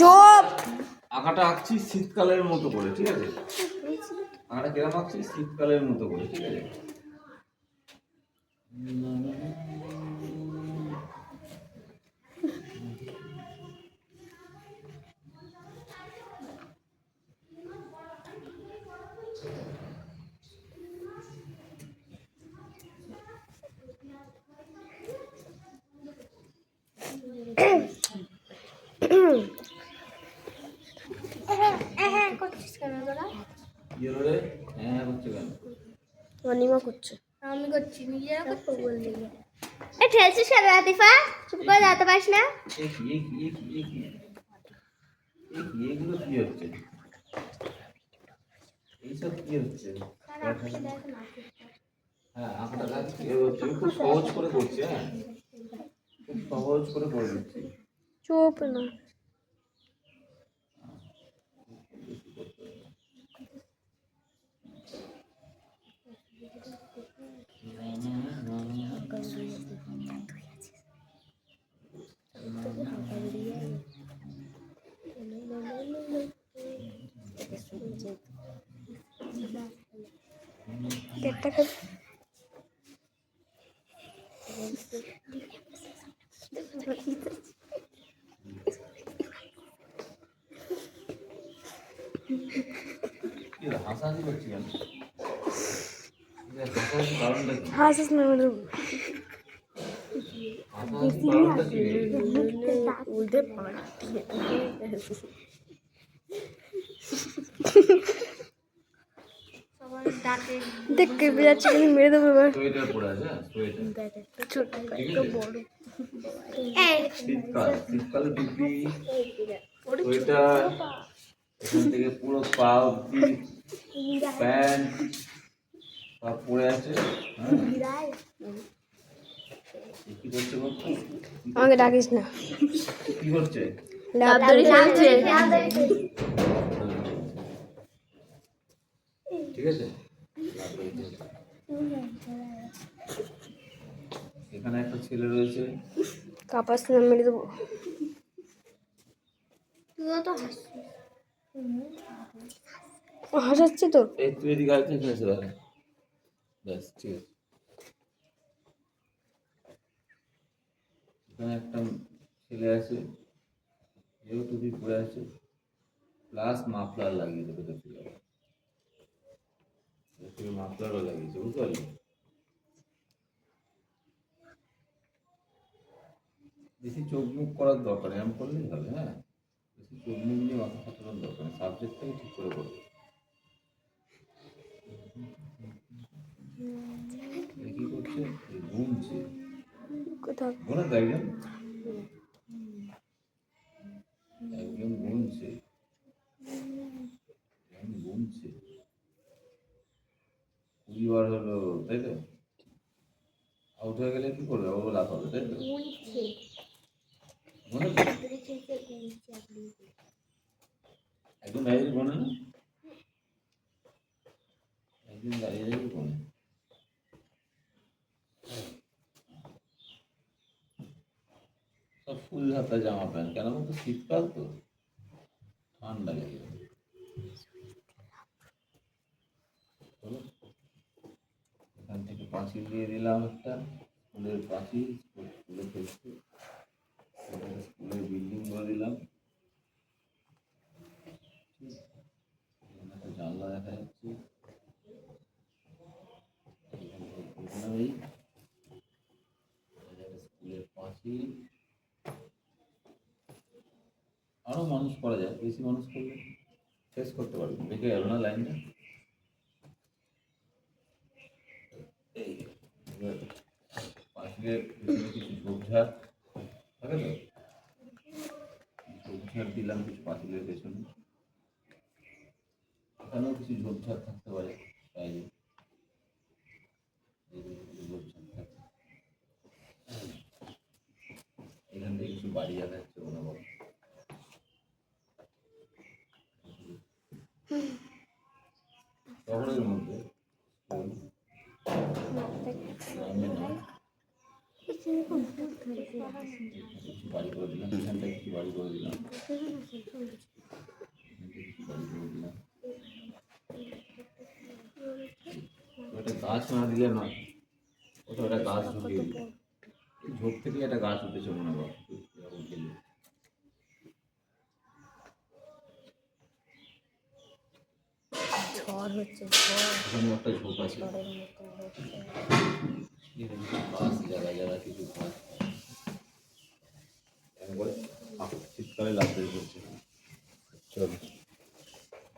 চুপ। আঁকাটা আঁকছি শীতকালের মতো করে, ঠিক আছে? আঁকাটা কিরকম আঁকছি? শীতকালের মতো করে, ঠিক আছে? অনিমা করছে। আমি করছি, নিজেরা করছি। এ ঠেলছিস কেন লাতিফা? চুপ করে দাঁড়াতে পারিস না? এগুলো কি হচ্ছে? এইসব কি হচ্ছে? হ্যাঁ, আঁকাটা যাচ্ছে, খুব সহজ করে করছি। হ্যাঁ, খুব সহজ করে করে দিচ্ছি। চুপ না। কেকটা খাবি? হাসাহাসি করছি কেন? হাসাহাসি কারণটা কি? হাসিস না মানে হাসাহাসি কারণটা কি? উল্টে সবার ডাকে দেখ কেঁপে যাচ্ছে, কিন্তু মেরে দেবো এবার। সোয়েটার পরে আছে, সোয়েটার। দেখ একটা ছোট একটা বড়। শীতকালে টুপি, সোয়েটার, এখান থেকে পুরো পা অব্দি প্যান্ট সব পরে আছে। কি করছে বলতো? আমাকে ডাকিস না। কি করছে? লাভ ধরে খেলছে। ঠিক আছে, এখানে একটা ছেলে রয়েছে। কাপাস না, মেরে দেবো। তুইও তো হাসছিস। ও হাসাচ্ছে তো। এই তুই এদিকে আয়, এখানে চলে আয়। ব্যাস, ঠিক আছে। এখানে একটা ছেলে আছে, এও টুপি পরে আছে, প্লাস মাফলার লাগিয়ে দেবে তো ছেলে। মাফলারও লাগিয়েছে, বুঝতে পারলি? বেশি চোখ মুখ করার দরকার নেই, এরকম করলেই হবে। হ্যাঁ, বেশি চোখ মুখ নিয়ে মাথা খাটানোর দরকার নেই, সাবজেক্টটাকে ঠিক করে করবে। কি করছে? ঘুমছে। কোথাও ঘুরে তো একজন একজন ঘুমছে, ঘুমছে। 20 বার হলো, তাই তো? আউট হয়ে গেলে কি করবে? আবার লাভ হবে, তাই তো? একজন দাঁড়িয়ে বনে না, একদিন দাঁড়িয়ে যাবে বনে। সব ফুল হাতা জামা প্যান্ট, কেন বলতো? শীতকাল তো, ঠান্ডা লেগে যাবে। এখান থেকে পাঁচিল দিয়ে দিলাম একটা, স্কুলের পাঁচিল, স্কুলে ফেলছে, স্কুলের বিল্ডিং করে দিলাম। একটা জানলা দেখা যাচ্ছে, স্কুলের পাঁচিল। আরো মানুষ করা যায়, বেশি মানুষ করলে শেষ করতে পারবে, দেখে গেল না লাইনটা? পাঁচিলের পিছনে কিছু ঝোপঝাড় থাকে তো, ঝোপঝাড় দিলাম কিছু পাঁচিলের পেছনে। এখানেও কিছু ঝোপঝাড় থাকতে পারে, চাইলে ঝোপঝাড় থাকে। এখান থেকে কিছু বাড়ি দেখা যাচ্ছে মনে হয়। শহরের মধ্যে কিছু বাড়ি করে দিলাম, এখানটা কিছু বাড়ি করে দিলাম, এখানটা কিছু বাড়ি করে দিলাম। ওটা গাছ না দিলে নয়, ওটা গাছ ঢুকিয়ে দিল, ঝোপ থেকে একটা গাছ উঠেছে মনে করো এরকম গেলে। ঝড় হচ্ছে, ঝড় ওখানে একটা ঝোপ আছে, ঝড়ের মতো হচ্ছে। এখানে কিছু গাছ জায়গা জায়গা কিছু গাছ